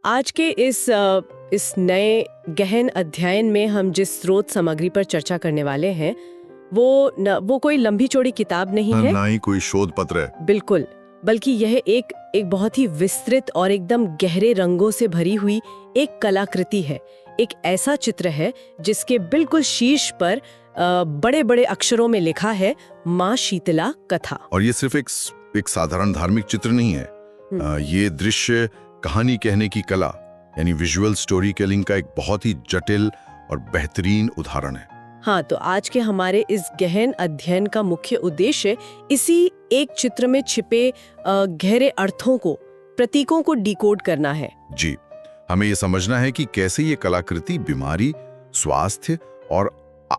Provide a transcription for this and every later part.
आज के इस नए गहन अध्ययन में हम जिस स्रोत सामग्री पर चर्चा करने वाले हैं वो कोई लंबी चौड़ी किताब नहीं है, ना ही कोई शोध पत्र है। बिल्कुल, बल्कि यह एक बहुत ही विस्तृत और एकदम गहरे रंगों से भरी हुई एक कलाकृति है। एक ऐसा चित्र है जिसके बिल्कुल शीर्ष पर बड़े बड़े अक्षरों में लिखा है माँ शीतला कथा। और ये सिर्फ एक साधारण धार्मिक चित्र नहीं है। ये दृश्य कहानी कहने की कला यानी विजुअल स्टोरी टेलिंग का एक बहुत ही जटिल और बेहतरीन उदाहरण है। हाँ, तो आज के हमारे इस गहन अध्ययन का मुख्य उद्देश्य इसी एक चित्र में छिपे गहरे अर्थों को, प्रतीकों को डिकोड करना है। जी, हमें ये समझना है कि कैसे ये कलाकृति बीमारी, स्वास्थ्य और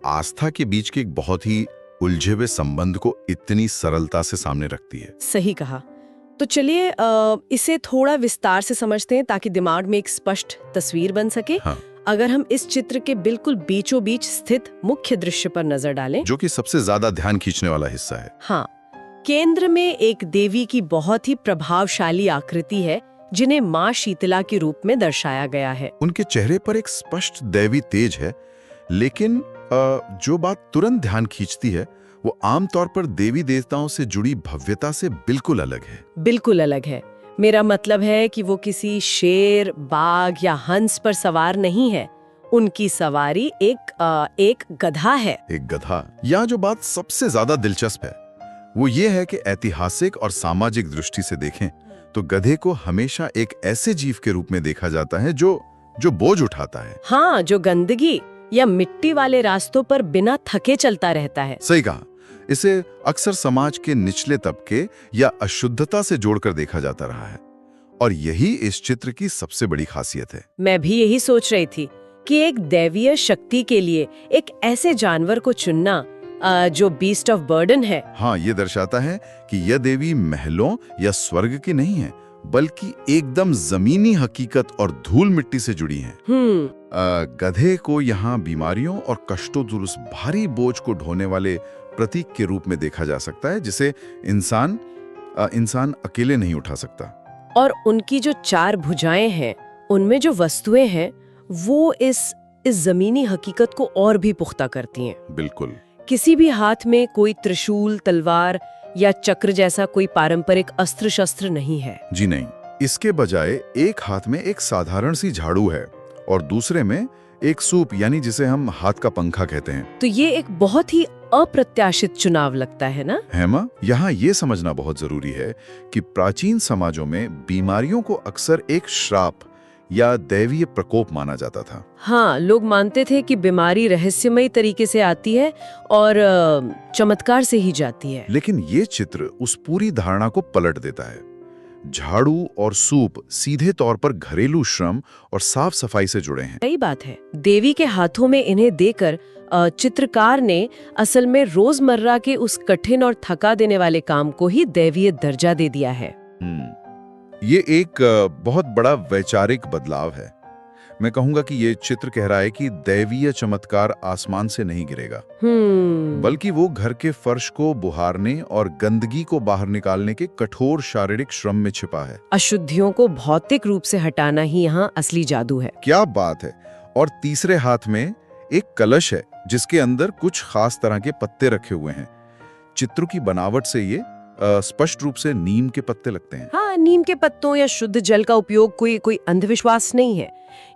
आस्था के बीच के एक बहुत ही उलझे हुए संबंध को इतनी सरलता से सामने रखती है। सही कहा। तो चलिए इसे थोड़ा विस्तार से समझते हैं ताकि दिमाग में एक स्पष्ट तस्वीर बन सके। हाँ। अगर हम इस चित्र के बिल्कुल बीचों बीच स्थित मुख्य दृश्य पर नजर डालें, जो कि सबसे ज्यादा ध्यान खींचने वाला हिस्सा है। हाँ, केंद्र में एक देवी की बहुत ही प्रभावशाली आकृति है जिन्हें माँ शीतला के रूप में दर्शाया गया है। उनके चेहरे पर एक स्पष्ट दैवी तेज है, लेकिन जो बात तुरंत ध्यान खींचती है वो आमतौर पर देवी देवताओं से जुड़ी भव्यता से बिल्कुल अलग है। बिल्कुल अलग है। मेरा मतलब है कि वो किसी शेर, बाघ या हंस पर सवार नहीं है। उनकी सवारी एक गधा है। एक गधा। यहाँ जो बात सबसे ज्यादा दिलचस्प है वो ये है कि ऐतिहासिक और सामाजिक दृष्टि से देखें तो गधे को हमेशा एक ऐसे जीव के रूप में देखा जाता है जो बोझ उठाता है। हाँ, जो गंदगी या मिट्टी वाले रास्तों पर बिना थके चलता रहता है। सही कहा। इसे अक्सर समाज के निचले तबके या अशुद्धता से जोड़कर देखा जाता रहा है और यही इस चित्र की सबसे बड़ी खासियत है। मैं भी यही सोच रही थी कि एक दैवीय शक्ति के लिए एक ऐसे जानवर को चुनना जो बीस्ट ऑफ बर्डन है। हाँ, ये दर्शाता है कि यह देवी महलों या स्वर्ग की नहीं है, बल्कि एकदम जमीनी हकीकत और धूल मिट्टी से जुड़ी है। गधे को यहाँ बीमारियों और कष्टों दूर उस भारी बोझ को ढोने वाले प्रतीक के रूप में देखा जा सकता है जिसे इंसान अकेले नहीं उठा सकता। और उनकी जो चार भुजाएं हैं, उनमें जो वस्तुएं हैं, वो इस जमीनी हकीकत को और भी पुख्ता करती हैं। बिल्कुल। किसी भी हाथ में कोई त्रिशूल, तलवार या चक्र जैसा कोई पारंपरिक अस्त्र शस्त्र नहीं है। जी नहीं, इसके बजाय एक हाथ में एक साधारण सी झाड़ू है और दूसरे में एक सूप यानी जिसे हम हाथ का पंखा कहते हैं। तो ये एक बहुत ही अप्रत्याशित चुनाव लगता है ना? हेमा, यहाँ ये समझना बहुत जरूरी है कि प्राचीन समाजों में बीमारियों को अक्सर एक श्राप या दैवीय प्रकोप माना जाता था। हाँ, लोग मानते थे कि बीमारी रहस्यमयी तरीके से आती है और चमत्कार से ही जाती है। लेकिन ये चित्र उस पूरी धारणा को पलट देता है। झाड़ू और सूप सीधे तौर पर घरेलू श्रम और साफ सफाई से जुड़े हैं। सही बात है। देवी के हाथों में इन्हें देकर चित्रकार ने असल में रोजमर्रा के उस कठिन और थका देने वाले काम को ही दैवीय दर्जा दे दिया है। ये एक बहुत बड़ा वैचारिक बदलाव है। मैं कहूंगा कि ये चित्र कह रहा है कि दैवीय चमत्कार आसमान से नहीं गिरेगा, बल्कि वो घर के फर्श को बुहारने और गंदगी को बाहर निकालने के कठोर शारीरिक श्रम में छिपा है। अशुद्धियों को भौतिक रूप से हटाना ही यहाँ असली जादू है। क्या बात है। और तीसरे हाथ में एक कलश है जिसके अंदर कुछ खास तरह के पत्ते रखे हुए हैं। चित्र की बनावट से ये स्पष्ट रूप से नीम के पत्ते लगते हैं। हाँ, नीम के पत्तों या शुद्ध जल का उपयोग कोई अंधविश्वास नहीं है।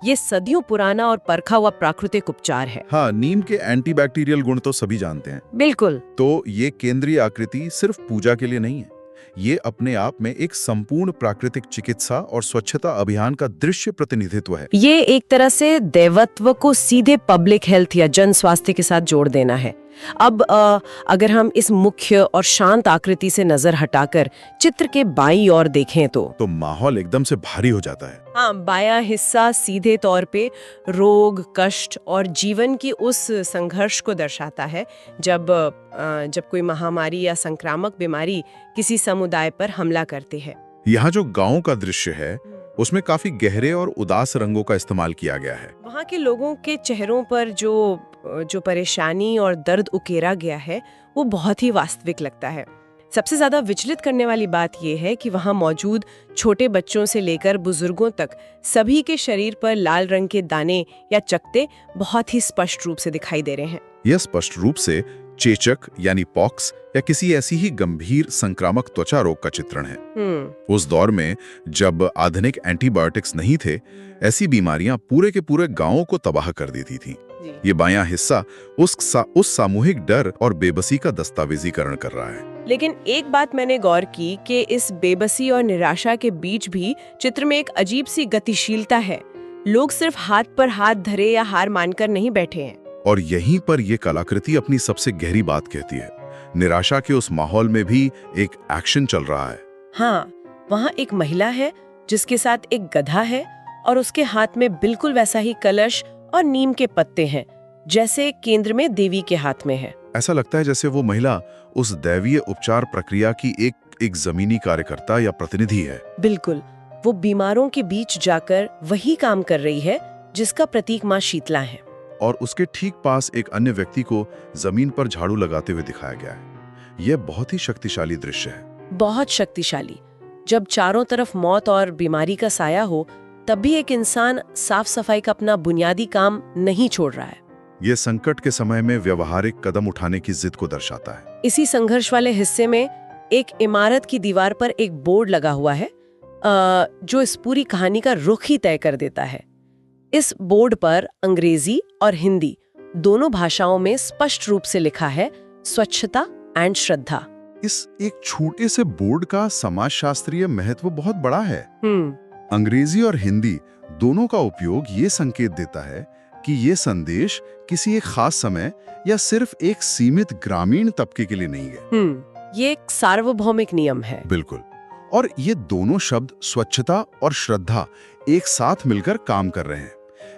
ये सदियों पुराना और परखा हुआ प्राकृतिक उपचार है। हाँ, नीम के एंटीबैक्टीरियल गुण तो सभी जानते हैं। बिल्कुल। तो ये केंद्रीय आकृति सिर्फ पूजा के लिए नहीं है, ये अपने आप में एक संपूर्ण प्राकृतिक चिकित्सा और स्वच्छता अभियान का दृश्य प्रतिनिधित्व है। ये एक तरह से दैवत्व को सीधे पब्लिक हेल्थ या जन स्वास्थ्य के साथ जोड़ देना है। अब अगर हम इस मुख्य और शांत आकृति से नजर हटाकर चित्र के बाईं ओर देखें तो माहौल एकदम से भारी हो जाता है। हाँ, बायां हिस्सा सीधे तौर पे रोग, कष्ट और जीवन की उस संघर्ष को दर्शाता है जब कोई महामारी या संक्रामक बीमारी किसी समुदाय पर हमला करती है। यहाँ जो गांव का दृश्य है उसमें काफी गहरे और उदास रंगों का इस्तेमाल किया गया है। वहाँ के लोगों के चेहरों पर जो परेशानी और दर्द उकेरा गया है वो बहुत ही वास्तविक लगता है। सबसे ज्यादा विचलित करने वाली बात यह है कि वहां मौजूद छोटे बच्चों से लेकर बुजुर्गों तक सभी के शरीर पर लाल रंग के दाने या चकत्ते बहुत ही स्पष्ट रूप से दिखाई दे रहे हैं। यह स्पष्ट रूप से चेचक यानी पॉक्स या किसी ऐसी ही गंभीर संक्रामक त्वचा रोग का चित्रण है। उस दौर में जब आधुनिक एंटीबायोटिक्स नहीं थे, ऐसी बीमारियां पूरे के पूरे गांवों को तबाह कर देती थीं। ये बायां हिस्सा उस सामूहिक डर और बेबसी का दस्तावेजीकरण कर रहा है। लेकिन एक बात मैंने गौर की कि इस बेबसी और निराशा के बीच भी चित्र में एक अजीब सी गतिशीलता है। लोग सिर्फ हाथ पर हाथ धरे या हार मानकर नहीं बैठे हैं। और यहीं पर यह कलाकृति अपनी सबसे गहरी बात कहती है। निराशा के उस माहौल में भी एक एक्शन चल रहा है। हाँ, वहाँ एक महिला है जिसके साथ एक गधा है और उसके हाथ में बिल्कुल वैसा ही कलश और नीम के पत्ते हैं जैसे केंद्र में देवी के हाथ में है। ऐसा लगता है जैसे वो महिला उस दैवीय उपचार प्रक्रिया की एक जमीनी कार्यकर्ता या प्रतिनिधि है। बिल्कुल, वो बीमारों के बीच जाकर वही काम कर रही है जिसका प्रतीक माँ शीतला है। और उसके ठीक पास एक अन्य व्यक्ति को जमीन पर झाड़ू लगाते हुए दिखाया गया है। यह बहुत ही शक्तिशाली दृश्य है। बहुत शक्तिशाली। जब चारों तरफ मौत और बीमारी का साया हो, तब भी एक इंसान साफ सफाई का अपना बुनियादी काम नहीं छोड़ रहा है। यह संकट के समय में व्यवहारिक कदम उठाने की जिद को दर्शाता है। इसी संघर्ष वाले हिस्से में एक इमारत की दीवार पर एक बोर्ड लगा हुआ है जो इस पूरी कहानी का रुख ही तय कर देता है। इस बोर्ड पर अंग्रेजी और हिंदी दोनों भाषाओं में स्पष्ट रूप से लिखा है स्वच्छता एंड श्रद्धा। इस एक छोटे से बोर्ड का समाजशास्त्रीय महत्व बहुत बड़ा है। अंग्रेजी और हिंदी दोनों का उपयोग ये संकेत देता है कि ये संदेश किसी एक खास समय या सिर्फ एक सीमित ग्रामीण तबके के लिए नहीं है। ये एक सार्वभौमिक नियम है। बिल्कुल। और ये दोनों शब्द स्वच्छता और श्रद्धा एक साथ मिलकर काम कर रहे हैं।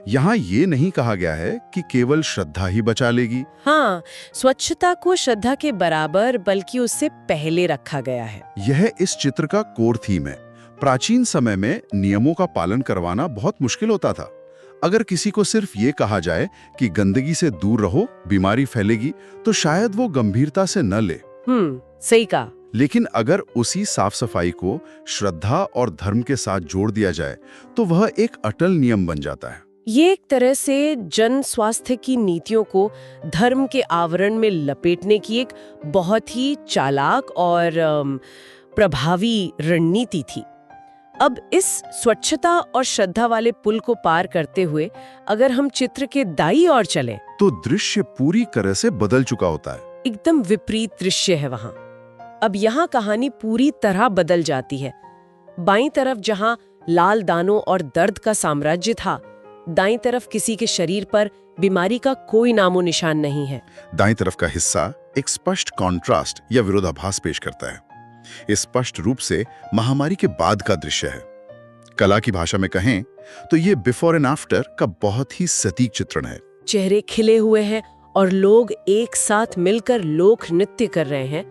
यहाँ ये नहीं कहा गया है कि केवल श्रद्धा ही बचा लेगी। हाँ, स्वच्छता को श्रद्धा के बराबर बल्कि उससे पहले रखा गया है। यह इस चित्र का कोर थीम है। प्राचीन समय में नियमों का पालन करवाना बहुत मुश्किल होता था। अगर किसी को सिर्फ ये कहा जाए कि गंदगी से दूर रहो, बीमारी फैलेगी, तो शायद वो गंभीरता से न ले। सही कहा। लेकिन अगर उसी साफ सफाई को श्रद्धा और धर्म के साथ जोड़ दिया जाए तो वह एक अटल नियम बन जाता है। ये एक तरह से जन स्वास्थ्य की नीतियों को धर्म के आवरण में लपेटने की एक बहुत ही चालाक और प्रभावी रणनीति थी। अब इस स्वच्छता और श्रद्धा वाले पुल को पार करते हुए अगर हम चित्र के दाईं ओर चलें तो दृश्य पूरी तरह से बदल चुका होता है। एकदम विपरीत दृश्य है वहाँ। अब यहाँ कहानी पूरी तरह बदल जाती है। बाईं तरफ जहाँ लाल दानों और दर्द का साम्राज्य था, दाईं तरफ किसी के शरीर पर बीमारी का कोई नामो निशान नहीं है। दाईं तरफ का हिस्सा एक स्पष्ट कॉन्ट्रास्ट या विरोधाभास पेश करता है। इस स्पष्ट रूप से महामारी के बाद का दृश्य है। कला की भाषा में कहें तो ये बिफोर एंड आफ्टर का बहुत ही सटीक चित्रण है। चेहरे खिले हुए हैं और लोग एक साथ मिलकर लोक नृत्य कर रहे हैं,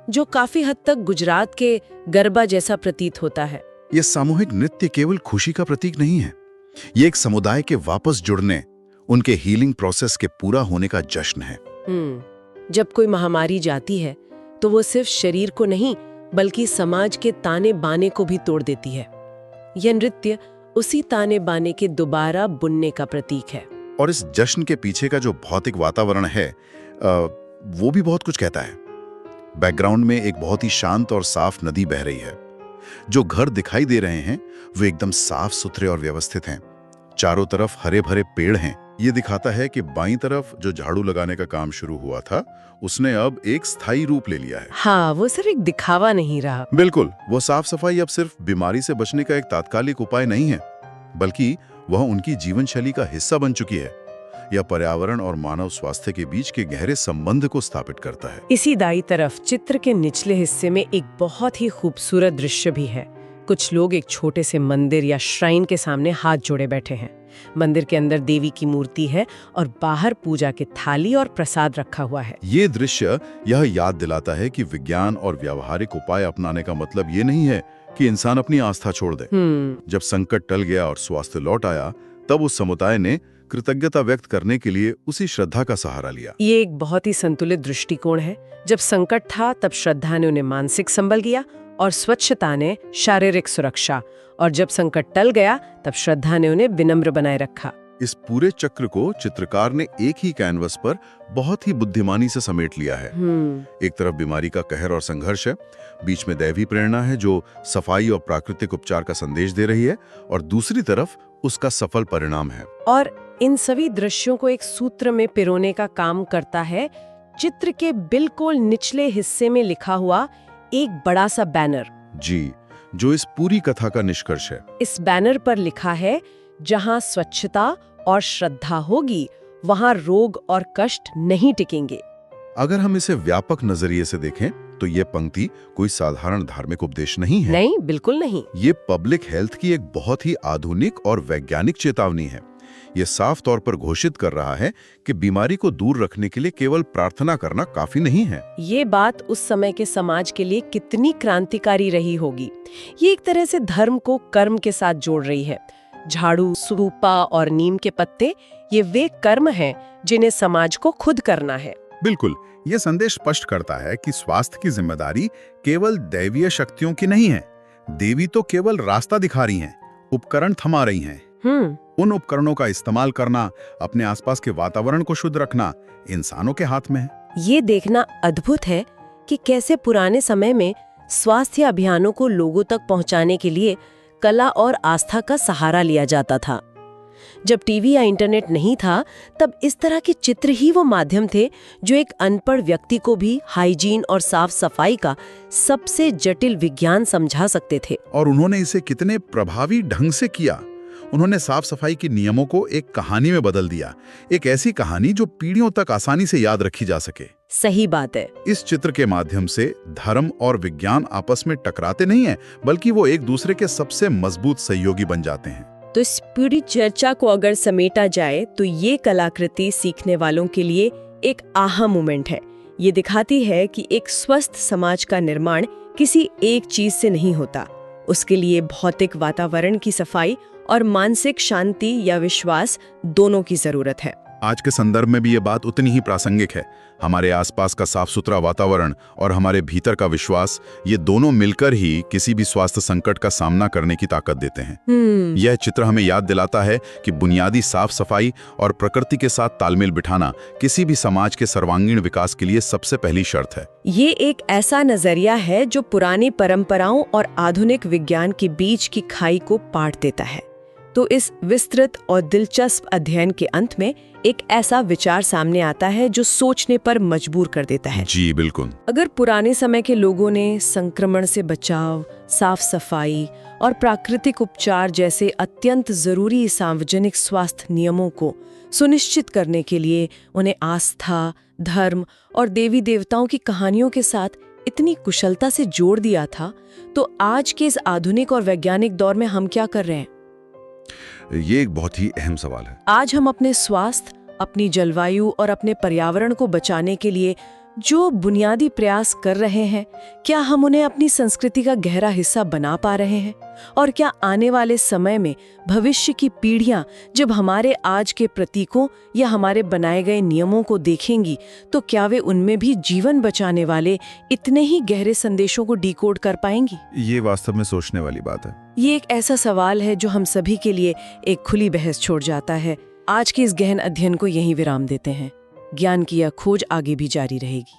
जो काफी हद तक गुजरात के गरबा जैसा प्रतीत होता है। यह सामूहिक नृत्य केवल खुशी का प्रतीक नहीं है, ये एक समुदाय के वापस जुड़ने, उनके हीलिंग प्रोसेस के पूरा होने का जश्न है। जब कोई महामारी जाती है तो वो सिर्फ शरीर को नहीं बल्कि समाज के ताने बाने को भी तोड़ देती है। यह नृत्य उसी ताने बाने के दोबारा बुनने का प्रतीक है। और इस जश्न के पीछे का जो भौतिक वातावरण है वो भी बहुत कुछ कहता है। बैकग्राउंड में एक बहुत ही शांत और साफ नदी बह रही है। जो घर दिखाई दे रहे हैं वो एकदम साफ सुथरे और व्यवस्थित हैं। चारों तरफ हरे भरे पेड़ हैं। ये दिखाता है कि बाईं तरफ जो झाड़ू लगाने का काम शुरू हुआ था उसने अब एक स्थायी रूप ले लिया है। हाँ, वो सिर्फ एक दिखावा नहीं रहा। बिल्कुल, वो साफ सफाई अब सिर्फ बीमारी से बचने का एक तात्कालिक उपाय नहीं है, बल्कि वह उनकी जीवन शैली का हिस्सा बन चुकी है। यह पर्यावरण और मानव स्वास्थ्य के बीच के गहरे संबंध को स्थापित करता है। इसी दाईं तरफ चित्र के निचले हिस्से में एक बहुत ही खूबसूरत दृश्य भी है। कुछ लोग एक छोटे से मंदिर या श्राइन के सामने हाथ जोड़े बैठे हैं। मंदिर के अंदर देवी की मूर्ति है और बाहर पूजा की थाली और प्रसाद रखा हुआ है। ये दृश्य यह याद दिलाता है कि विज्ञान और व्यावहारिक उपाय अपनाने का मतलब ये नहीं है कि इंसान अपनी आस्था छोड़ दे। जब संकट टल गया और स्वास्थ्य लौट आया, तब उस समुदाय ने कृतज्ञता व्यक्त करने के लिए उसी श्रद्धा का सहारा लिया। ये एक बहुत ही संतुलित दृष्टिकोण है। जब संकट था तब श्रद्धा ने उन्हें मानसिक संबल दिया और स्वच्छता ने शारीरिक सुरक्षा, और जब संकट टल गया तब श्रद्धा ने उन्हें विनम्र बनाए रखा। इस पूरे चक्र को चित्रकार ने एक ही कैनवस पर बहुत ही बुद्धिमानी से समेट लिया है। एक तरफ बीमारी का कहर और संघर्ष है, बीच में दैवी प्रेरणा है जो सफाई और प्राकृतिक उपचार का संदेश दे रही है, और दूसरी तरफ उसका सफल परिणाम है। और इन सभी दृश्यों को एक सूत्र में पिरोने का काम करता है चित्र के बिल्कुल निचले हिस्से में लिखा हुआ एक बड़ा सा बैनर, जी, जो इस पूरी कथा का निष्कर्ष है। इस बैनर पर लिखा है, जहां स्वच्छता और श्रद्धा होगी वहां रोग और कष्ट नहीं टिकेंगे। अगर हम इसे व्यापक नजरिए से देखें तो ये पंक्ति कोई साधारण धार्मिक उपदेश नहीं है। नहीं, बिल्कुल नहीं। ये पब्लिक हेल्थ की एक बहुत ही आधुनिक और वैज्ञानिक चेतावनी है। ये साफ तौर पर घोषित कर रहा है कि बीमारी को दूर रखने के लिए केवल प्रार्थना करना काफी नहीं है। ये बात उस समय के समाज के लिए कितनी क्रांतिकारी रही होगी। ये एक तरह से धर्म को कर्म के साथ जोड़ रही है। झाड़ू, सूपा और नीम के पत्ते, ये वे कर्म हैं जिन्हें समाज को खुद करना है। बिल्कुल, ये संदेश स्पष्ट करता है कि स्वास्थ्य की जिम्मेदारी केवल दैवीय शक्तियों की नहीं है। देवी तो केवल रास्ता दिखा रही हैं, उपकरण थमा रही हैं। उन उपकरणों का इस्तेमाल करना, अपने आसपास के वातावरण को शुद्ध रखना इंसानों के हाथ में है। ये देखना अद्भुत है कि कैसे पुराने समय में स्वास्थ्य अभियानों को लोगों तक पहुंचाने के लिए कला और आस्था का सहारा लिया जाता था। जब टीवी या इंटरनेट नहीं था तब इस तरह के चित्र ही वो माध्यम थे जो एक अनपढ़ व्यक्ति को भी हाइजीन और साफ सफाई का सबसे जटिल विज्ञान समझा सकते थे। और उन्होंने इसे कितने प्रभावी ढंग से किया। उन्होंने साफ सफाई के नियमों को एक कहानी में बदल दिया, एक ऐसी कहानी जो पीढ़ियों तक आसानी से याद रखी जा सके। सही बात है। इस चित्र के माध्यम से धर्म और विज्ञान आपस में टकराते नहीं हैं, बल्कि वो एक दूसरे के सबसे मजबूत सहयोगी बन जाते हैं। तो इस पूरी चर्चा को अगर समेटा जाए तो ये कलाकृति सीखने वालों के लिए एक आहा मोमेंट है। ये दिखाती है कि एक स्वस्थ समाज का निर्माण किसी एक चीज से नहीं होता। उसके लिए भौतिक वातावरण की सफाई और मानसिक शांति या विश्वास दोनों की जरूरत है। आज के संदर्भ में भी ये बात उतनी ही प्रासंगिक है। हमारे आसपास का साफ सुथरा वातावरण और हमारे भीतर का विश्वास, ये दोनों मिलकर ही किसी भी स्वास्थ्य संकट का सामना करने की ताकत देते हैं। यह चित्र हमें याद दिलाता है कि बुनियादी साफ सफाई और प्रकृति के साथ तालमेल बिठाना किसी भी समाज के सर्वांगीण विकास के लिए सबसे पहली शर्त है। ये एक ऐसा नजरिया है जो पुरानी परंपराओं और आधुनिक विज्ञान के बीच की खाई को पाट देता है। तो इस विस्तृत और दिलचस्प अध्ययन के अंत में एक ऐसा विचार सामने आता है जो सोचने पर मजबूर कर देता है। जी बिल्कुल। अगर पुराने समय के लोगों ने संक्रमण से बचाव, साफ सफाई और प्राकृतिक उपचार जैसे अत्यंत जरूरी सार्वजनिक स्वास्थ्य नियमों को सुनिश्चित करने के लिए उन्हें आस्था, धर्म और देवी देवताओं की कहानियों के साथ इतनी कुशलता से जोड़ दिया था, तो आज के इस आधुनिक और वैज्ञानिक दौर में हम क्या कर रहे हैं? ये एक बहुत ही अहम सवाल है। आज हम अपने स्वास्थ्य, अपनी जलवायु और अपने पर्यावरण को बचाने के लिए जो बुनियादी प्रयास कर रहे हैं, क्या हम उन्हें अपनी संस्कृति का गहरा हिस्सा बना पा रहे हैं? और क्या आने वाले समय में भविष्य की पीढ़ियां जब हमारे आज के प्रतीकों या हमारे बनाए गए नियमों को देखेंगी, तो क्या वे उनमें भी जीवन बचाने वाले इतने ही गहरे संदेशों को डिकोड कर पाएंगी? ये वास्तव में सोचने वाली बात है। ये एक ऐसा सवाल है जो हम सभी के लिए एक खुली बहस छोड़ जाता है। आज के इस गहन अध्ययन को यहीं विराम देते हैं। ज्ञान की यह खोज आगे भी जारी रहेगी।